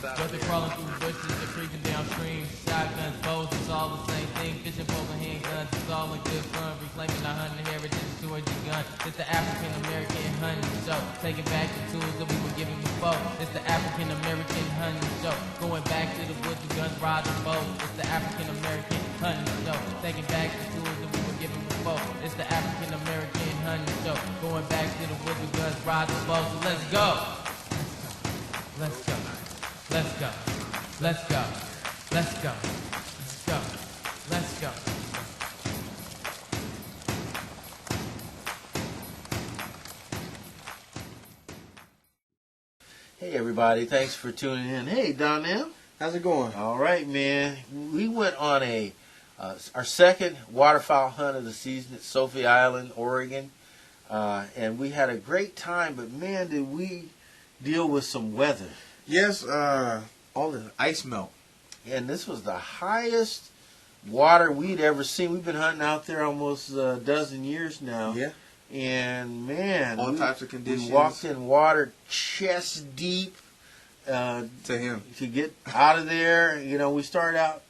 But they're crawling through bushes, they're creeping downstream. Shotguns, bows, it's all the same thing. Fishing poles and handguns, it's all in good fun. Reclaiming our hunting heritage towards the gun. It's the African American hunting show. Taking back the tools that we were giving before. It's the African American hunting show. Going back to the woods with guns, rods, and bows. It's the African American hunting show. Taking back the tools that we were giving before. It's the African American hunting show. Going back to the woods with guns, rods, and bows. So let's go. Let's go. Let's go. Let's go. Let's go. Let's go. Let's go. Hey everybody, thanks for tuning in. Hey Donnell. How's it going? All right, man. We went on our second waterfowl hunt of the season at Sophie Island, Oregon. And we had a great time, but man, did we deal with some weather. Yes, all the ice melt. And this was the highest water we'd ever seen. We've been hunting out there almost a dozen years now. Yeah. And man, all types of conditions. We walked in water chest deep to him to get out of there. You know, we started out,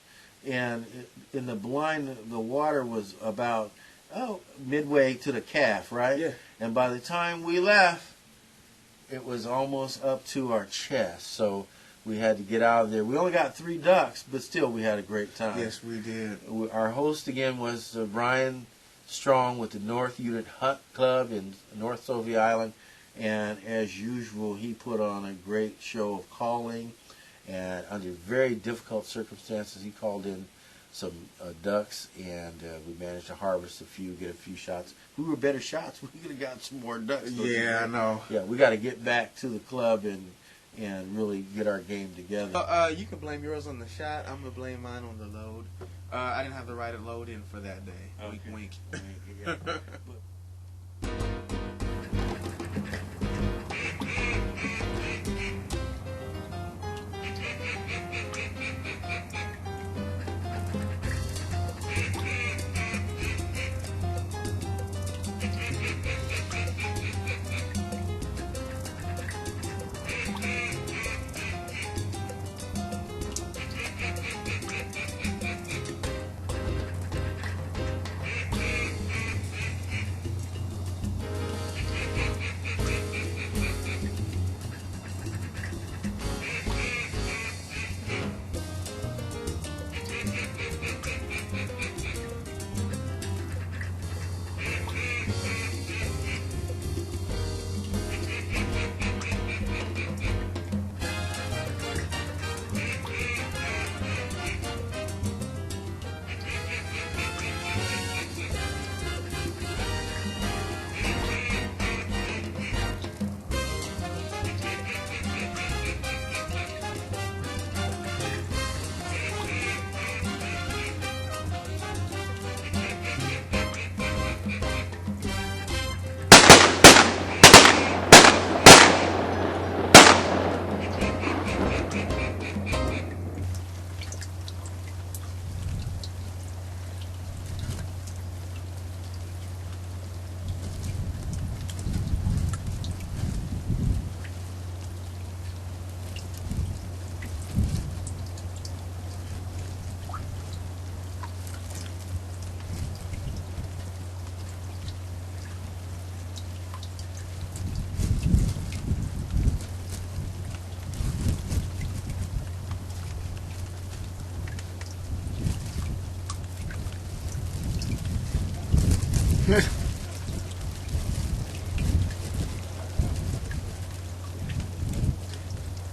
and in the blind, the water was about midway to the calf, right? Yeah. And by the time we left, it was almost up to our chest. So we had to get out of there. We only got 3 ducks, but still we had a great time. Yes, we did. Our host again was Brian Strong with the North Unit Hunt Club in North Sophie Island. And as usual, he put on a great show of calling. And under very difficult circumstances, he called in some ducks, and we managed to harvest a few, get a few shots. If we were better shots, we could have got some more ducks. Yeah, I know. Yeah, we got to get back to the club and really get our game together. You can blame yours on the shot. I'm going to blame mine on the load. I didn't have the right load in for that day. Okay. Wink, wink. Yeah.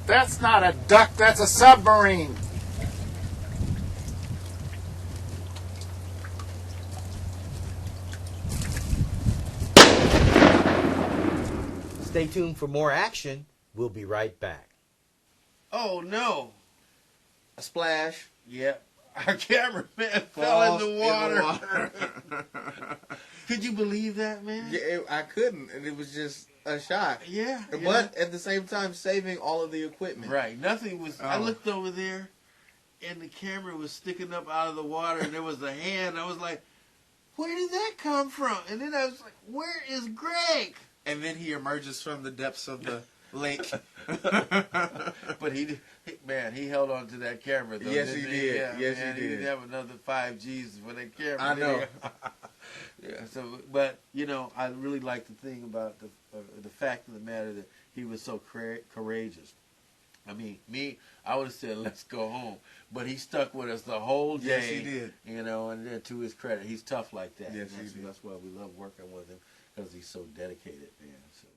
That's not a duck, that's a submarine. Stay tuned for more action. We'll be right back. Oh no! A splash. Yep. Our cameraman fell in the water. Could you believe that, man? Yeah, I couldn't, and it was just a shot. Yeah. But at the same time, saving all of the equipment. Right. Nothing was. I looked over there, and the camera was sticking up out of the water, and there was a hand. I was like, "Where did that come from?" And then I was like, "Where is Greg?" And then he emerges from the depths of the lake. But he Man, he held on to that camera, though. Yes, didn't he did. Yeah, Yes, man, he He did. didn't have another 5Gs for that camera. I know. Yeah. So, but you know, I really like the thing about the fact of the matter that he was so courageous. I mean, I would have said, let's go home. But he stuck with us the whole day. Yes, he did. You know, and then to his credit, he's tough like that. Yes, And he did. that's why we love working with him, because he's so dedicated, man. So.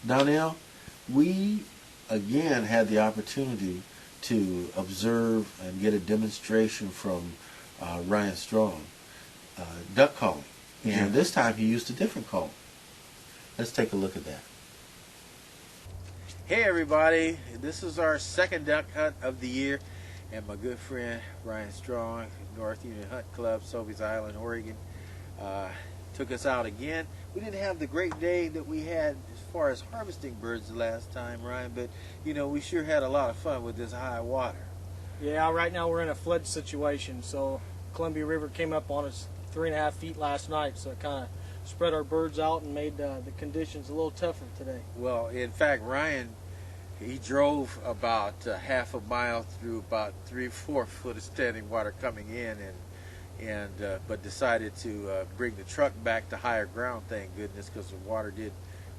Donnell, we again had the opportunity to observe and get a demonstration from Ryan Strong, duck calling. And Yeah. this time he used a different call. Let's take a look at that. Hey everybody, this is our second duck hunt of the year, and my good friend Ryan Strong, North Union Hunt Club, Sovies Island, Oregon, took us out again. We didn't have the great day that we had as far as harvesting birds the last time, Ryan, but you know, we sure had a lot of fun with this high water. Yeah, right now we're in a flood situation, so Columbia River came up on us 3.5 feet last night, so it kind of spread our birds out and made the conditions a little tougher today. Well, in fact, Ryan, he drove about half a mile through about 3-4 foot of standing water coming in, but decided to bring the truck back to higher ground, thank goodness, because the water did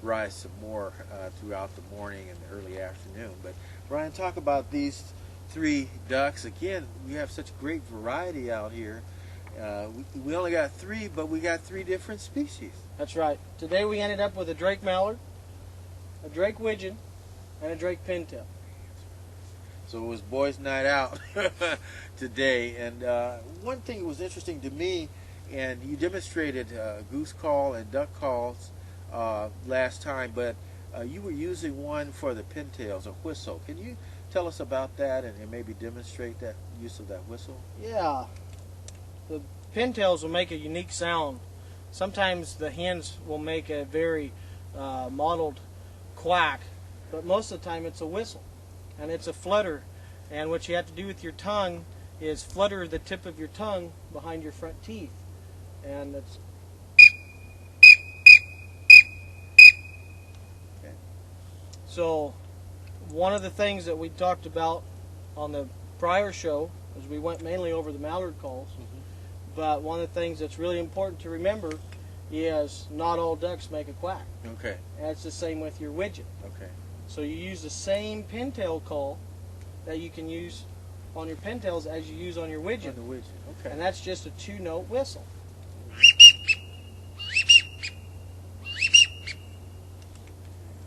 rise some more throughout the morning and the early afternoon. But Ryan, talk about these 3 ducks. Again, we have such great variety out here. We only got 3, but we got 3 different species. That's right. Today we ended up with a Drake Mallard, a Drake Widgeon, and a Drake Pintail. So it was boys' night out today. And one thing that was interesting to me, and you demonstrated goose call and duck calls last time, but you were using one for the pintails, a whistle. Can you tell us about that and maybe demonstrate that use of that whistle? Yeah, the pintails will make a unique sound. Sometimes the hens will make a very mottled quack, but most of the time it's a whistle, and it's a flutter. And what you have to do with your tongue is flutter the tip of your tongue behind your front teeth, and it's Okay. So one of the things that we talked about on the prior show is we went mainly over the mallard calls, but one of the things that's really important to remember is not all ducks make a quack. Okay. And it's the same with your widgeon. Okay. So you use the same pintail call that you can use on your pintails as you use on your widgeon. On the widgeon. Okay. And that's just a 2-note whistle.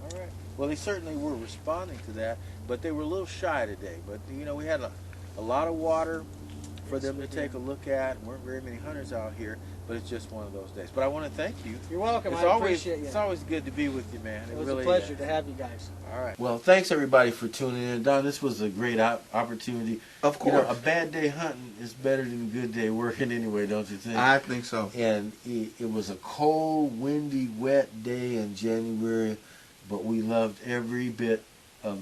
All right. Well, they certainly were responding to that, but they were a little shy today. But you know, we had a lot of water for them to take a look at. Weren't very many hunters out here, but it's just one of those days. But I want to thank you. You're welcome. It's I always appreciate you. it's always good to be with you, man. It was really a pleasure is. to have you guys. All right. Well, thanks everybody for tuning in. Don, this was a great opportunity. Of You know, course. a bad day hunting is better than a good day working anyway, don't you think? I think so. And it was a cold, windy, wet day in January, but we loved every bit of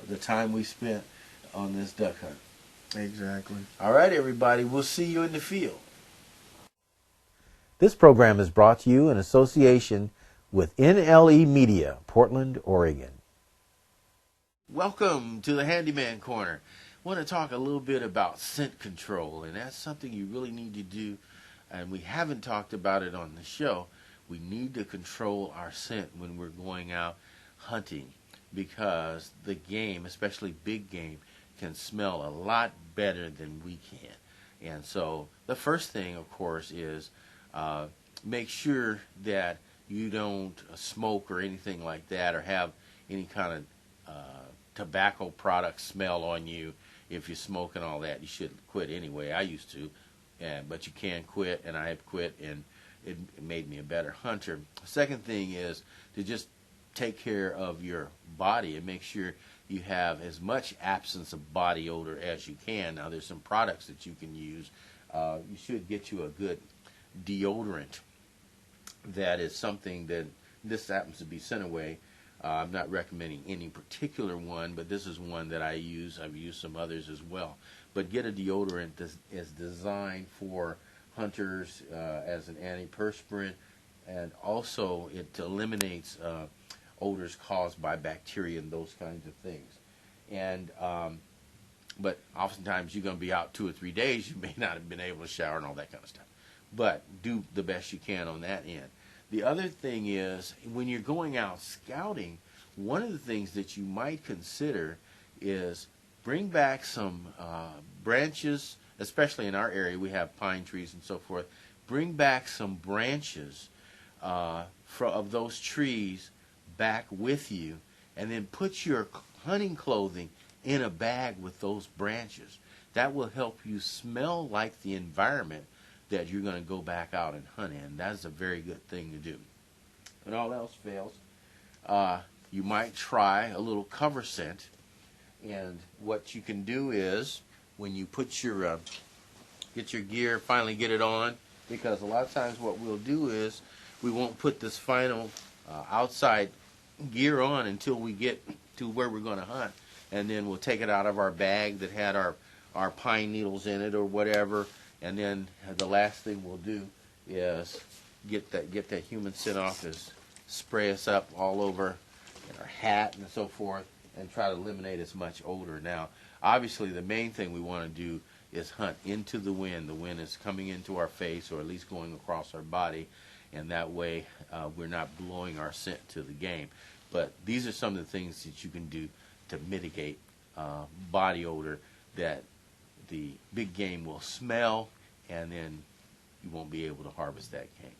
the time we spent on this duck hunt. Exactly. All right, everybody. We'll see you in the field. This program is brought to you in association with with NLE Media, Portland, Oregon. Welcome to the Handyman Corner. I want to talk a little bit about scent control, and that's something you really need to do, and we haven't talked about it on the show. We need to control our scent when we're going out hunting, because the game, especially big game, can smell a lot better than we can. And so the first thing, of course, is make sure that you don't smoke or anything like that, or have any kind of tobacco product smell on you. If you smoke and all that, you should quit anyway. I used to, but you can quit, and I have quit, and it made me a better hunter. Second thing is to just take care of your body and make sure you have as much absence of body odor as you can. Now, there's some products that you can use. You should get you a good deodorant. That is something that this happens to be Scentaway. I'm not recommending any particular one, but this is one that I use. I've used some others as well. But get a deodorant that is designed for hunters as an antiperspirant, and also it eliminates odors caused by bacteria and those kinds of things. And but oftentimes you're going to be out 2 or 3 days. You may not have been able to shower and all that kind of stuff. But do the best you can on that end. The other thing is, when you're going out scouting, one of the things that you might consider is bring back some branches, especially in our area. We have pine trees and so forth. Bring back some branches of those trees back with you, and then put your hunting clothing in a bag with those branches. That will help you smell like the environment that you're going to go back out and hunt in. That's a very good thing to do. When all else fails, you might try a little cover scent. And what you can do is, when you put your get your gear, finally get it on, because a lot of times what we'll do is we won't put this final outside gear on until we get to where we're going to hunt, and then we'll take it out of our bag that had our pine needles in it or whatever. And then the last thing we'll do is get that human scent off, is spray us up all over in our hat and so forth, and try to eliminate as much odor. Now, obviously, the main thing we want to do is hunt into the wind. The wind is coming into our face, or at least going across our body, and that way we're not blowing our scent to the game. But these are some of the things that you can do to mitigate body odor that the big game will smell, and then you won't be able to harvest that game.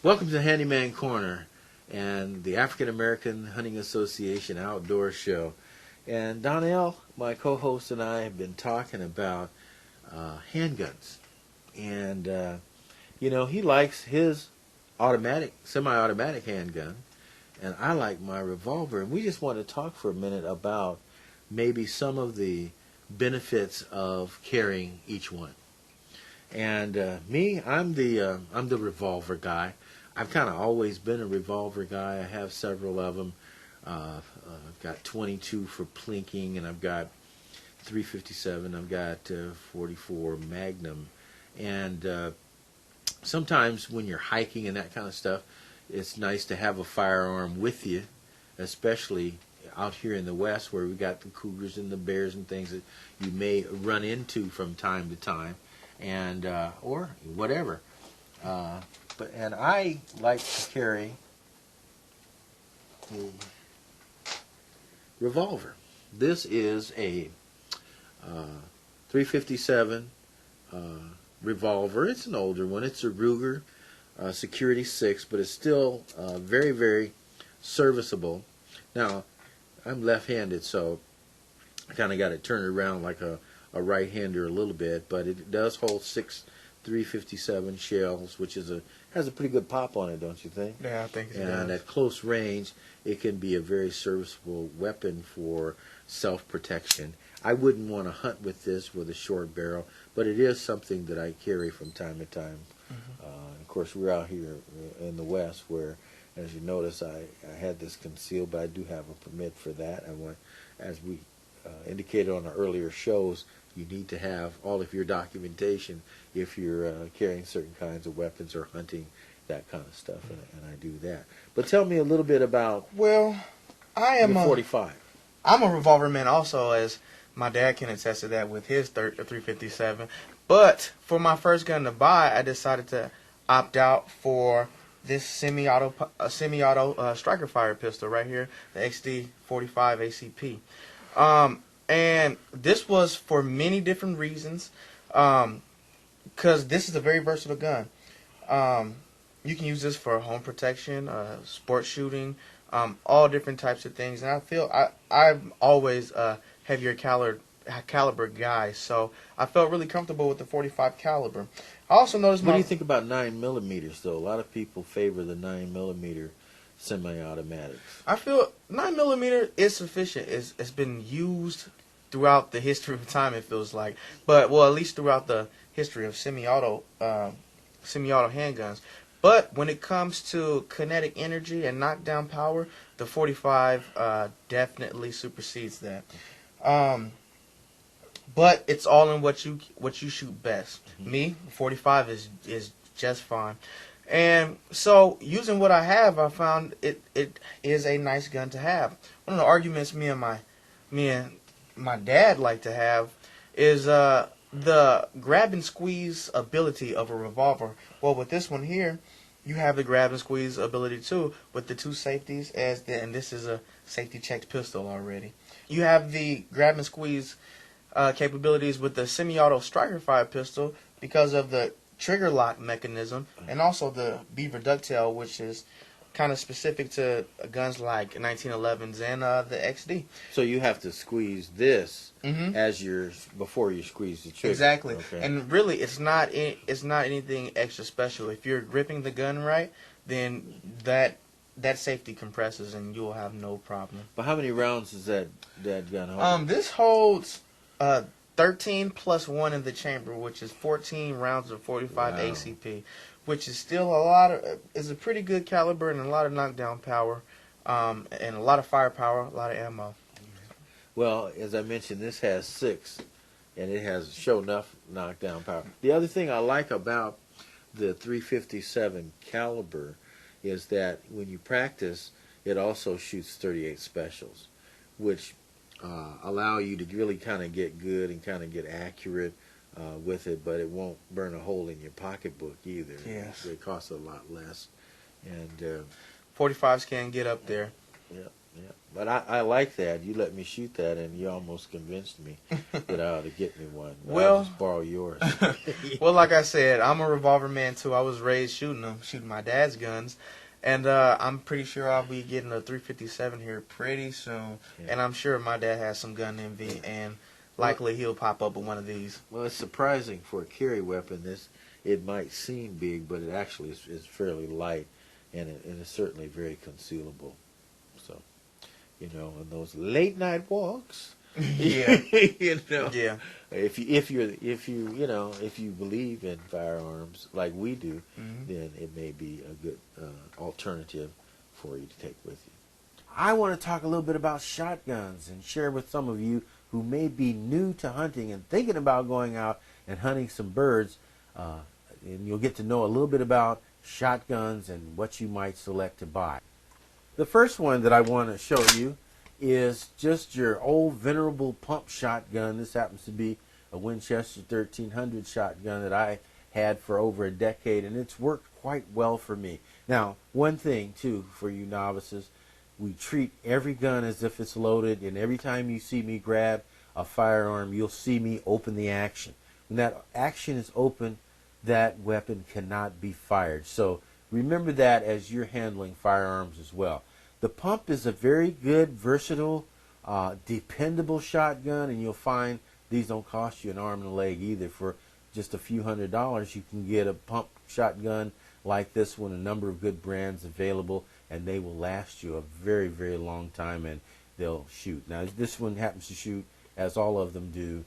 Welcome to the Handyman Corner and the African American Hunting Association Outdoor Show. And Donnell, my co-host, and I have been talking about handguns. And he likes his semi-automatic handgun, and I like my revolver. And we just want to talk for a minute about maybe some of the benefits of carrying each one. And I'm the revolver guy. I've kind of always been a revolver guy. I have several of them. I've got 22 for plinking, and I've got 357. I've got 44 Magnum, and sometimes when you're hiking and that kind of stuff, it's nice to have a firearm with you, especially out here in the West where we got the cougars and the bears and things that you may run into from time to time, and or whatever. And I like to carry a revolver. This is a 357 revolver. It's an older one. It's a Ruger Security 6, but it's still very, very serviceable. Now, I'm left-handed, so I kind of got it turned around like a right-hander a little bit, but it does hold 6 357 shells, which has a pretty good pop on it, don't you think? Yeah, I think it does. And at close range, it can be a very serviceable weapon for self-protection. I wouldn't want to hunt with this with a short barrel, but it is something that I carry from time to time. Of course, we're out here in the West where As you notice, I had this concealed, but I do have a permit for that. I want, as we indicated on the earlier shows, you need to have all of your documentation if you're carrying certain kinds of weapons or hunting, that kind of stuff, and I do that. But tell me a little bit about Well, I am the a 45. I'm a revolver man also, as my dad can attest to that with his 357. But for my first gun to buy, I decided to opt out for this semi-auto striker fire pistol right here, the XD 45 ACP. And this was for many different reasons, because this is a very versatile gun. You can use this for home protection, sport shooting, all different types of things. And I feel I'm always a heavier caliber guy, so I felt really comfortable with the 45 caliber. I also noticed What do you think about 9mm though? A lot of people favor the 9mm semi-automatics. I feel 9mm is sufficient. It's been used throughout the history of time, it feels like. But, well, at least throughout the history of semi-auto handguns. But when it comes to kinetic energy and knockdown power, the 45 definitely supersedes that. But it's all in what you shoot best. Mm-hmm. Me, 45 is just fine. And so, using what I have, I found it is a nice gun to have. One of the arguments me and my dad like to have is the grab and squeeze ability of a revolver. Well, with this one here, you have the grab and squeeze ability too, with the two safeties, and this is a safety checked pistol already. You have the grab and squeeze capabilities with the semi-auto striker fire pistol because of the trigger lock mechanism, and also the beaver ducktail, which is kind of specific to guns like 1911s and the XD. So you have to squeeze this before you squeeze the trigger. Exactly. Okay. And really, it's not anything extra special. If you're gripping the gun right, then that safety compresses and you'll have no problem. But how many rounds does that gun hold? This holds 13 plus 1 in the chamber, which is 14 rounds of 45 Wow. ACP, which is still is a pretty good caliber and a lot of knockdown power, and a lot of firepower, a lot of ammo. Well, as I mentioned, this has 6, and it has show enough knockdown power. The other thing I like about the 357 caliber is that when you practice, it also shoots 38 specials, which allow you to really kind of get good and kind of get accurate with it, but it won't burn a hole in your pocketbook either. Yes. It costs a lot less. And 45s can get up there. yeah. But I like that. You let me shoot that, and you almost convinced me that I ought to get me one. Well- I'll just borrow yours. Well, like I said, I'm a revolver man too. I was raised shooting my dad's guns. And I'm pretty sure I'll be getting a 357 here pretty soon. Yeah. And I'm sure my dad has some gun envy, and likely he'll pop up with one of these. Well, it's surprising for a carry weapon. It might seem big, but it actually is fairly light, and it's certainly very concealable. So, on those late night walks, Yeah. Yeah. Yeah. If you believe in firearms like we do, then it may be a good alternative for you to take with you. I want to talk a little bit about shotguns and share with some of you who may be new to hunting and thinking about going out and hunting some birds, and you'll get to know a little bit about shotguns and what you might select to buy. The first one that I want to show you is just your old venerable pump shotgun. This happens to be a Winchester 1300 shotgun that I had for over a decade, and it's worked quite well for me. Now, one thing too for you novices, we treat every gun as if it's loaded, and every time you see me grab a firearm, you'll see me open the action. When that action is open, that weapon cannot be fired. So remember that as you're handling firearms as well. The pump is a very good, versatile, dependable shotgun, and you'll find these don't cost you an arm and a leg either. For just a few $100s, you can get a pump shotgun like this one, a number of good brands available, and they will last you a very, very long time, and they'll shoot. Now, this one happens to shoot, as all of them do,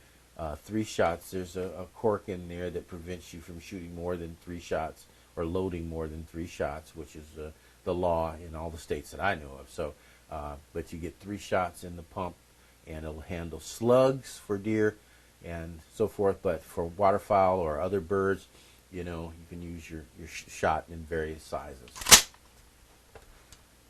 3 shots. There's a cork in there that prevents you from shooting more than 3 shots or loading more than 3 shots, which is the the law in all the states that I know of. So, but you get 3 shots in the pump, and it'll handle slugs for deer and so forth. But for waterfowl or other birds, you can use your shot in various sizes.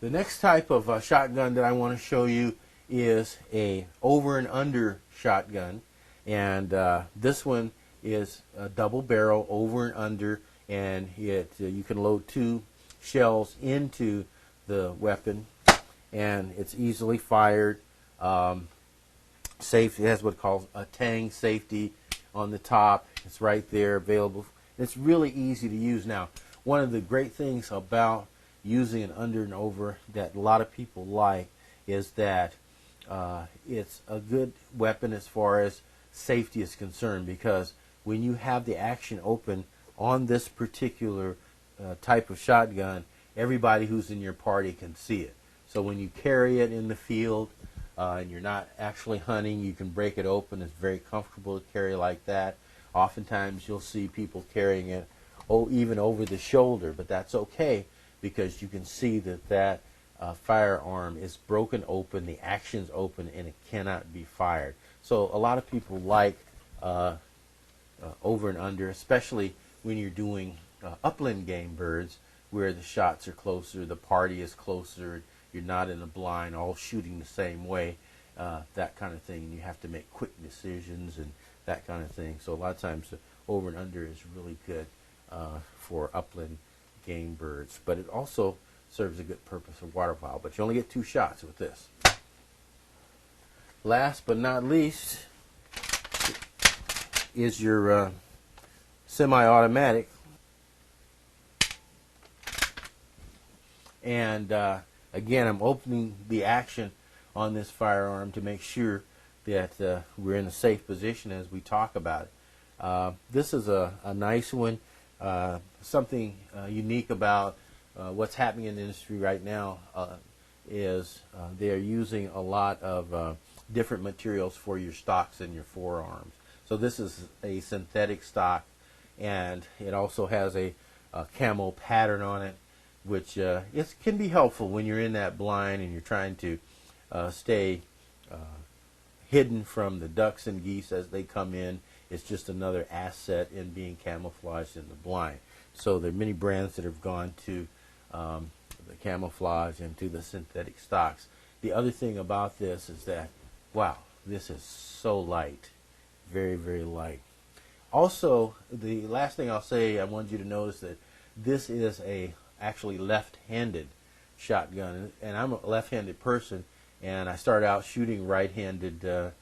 The next type of shotgun that I want to show you is a over and under shotgun, and this one is a double barrel over and under, and you can load 2 shells into the weapon, and it's easily fired. Safe. It has what calls a tang safety on the top. It's right there available. It's really easy to use. Now, one of the great things about using an under and over that a lot of people like is that it's a good weapon as far as safety is concerned, because when you have the action open on this particular type of shotgun, everybody who's in your party can see it. So when you carry it in the field and you're not actually hunting, you can break it open. It's very comfortable to carry like that. Oftentimes you'll see people carrying it even over the shoulder, but that's okay, because you can see that firearm is broken open, the action's open, and it cannot be fired. So a lot of people like over and under, especially when you're doing upland game birds, where the shots are closer, the party is closer, you're not in a blind, all shooting the same way, that kind of thing. And you have to make quick decisions and that kind of thing. So a lot of times the over and under is really good for upland game birds. But it also serves a good purpose for waterfowl. But you only get 2 shots with this. Last but not least is your semi-automatic. And again, I'm opening the action on this firearm to make sure that we're in a safe position as we talk about it. This is a nice one. Something unique about what's happening in the industry right now is they're using a lot of different materials for your stocks and your forearms. So this is a synthetic stock, and it also has a camo pattern on it, which it can be helpful when you're in that blind and you're trying to stay hidden from the ducks and geese as they come in. It's just another asset in being camouflaged in the blind. So there are many brands that have gone to the camouflage and to the synthetic stocks. The other thing about this is that, wow, this is so light. Very, very light. Also, the last thing I'll say, I want you to notice that this is actually left-handed shotgun, and I'm a left-handed person, and I started out shooting right-handed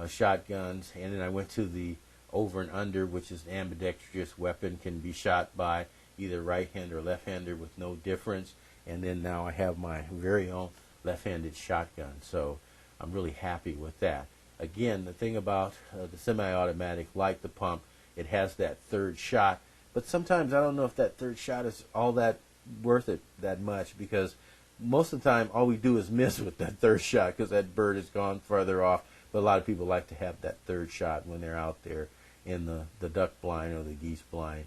shotguns, and then I went to the over and under, which is an ambidextrous weapon, can be shot by either right-hander or left-hander with no difference, and then now I have my very own left-handed shotgun, so I'm really happy with that. Again, the thing about the semi-automatic, like the pump, it has that third shot, but sometimes I don't know if that third shot is all that worth it that much, because most of the time all we do is miss with that third shot because that bird has gone further off. But a lot of people like to have that third shot when they're out there in the duck blind or the geese blind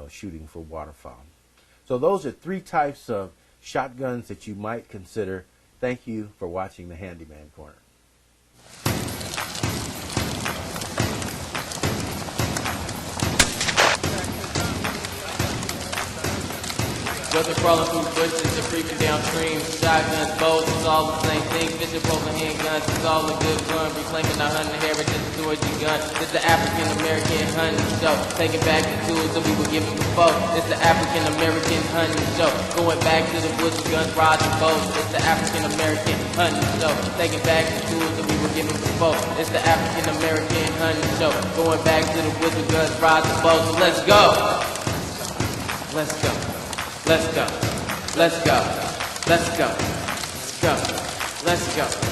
shooting for waterfowl. So those are 3 types of shotguns that you might consider. Thank you for watching the Handyman Corner. Whether crawling through bushes or creeping downstream, shotguns, bows, it's all the same thing. Fishing, poking handguns, it's all a good fun. Reclaiming our hunting heritage, storage your gun. It's the African American hunting show. Taking back the tools that we were given before. It's the African American hunting show. Going back to the bush with guns, rods, and bows. It's the African American hunting show. Taking back the tools that we were given before. It's the African American hunting show. Going back to the bush with guns, rods, and bows. So let's go. Let's go. Let's go. Let's go. Let's go. Let's go. Let's go.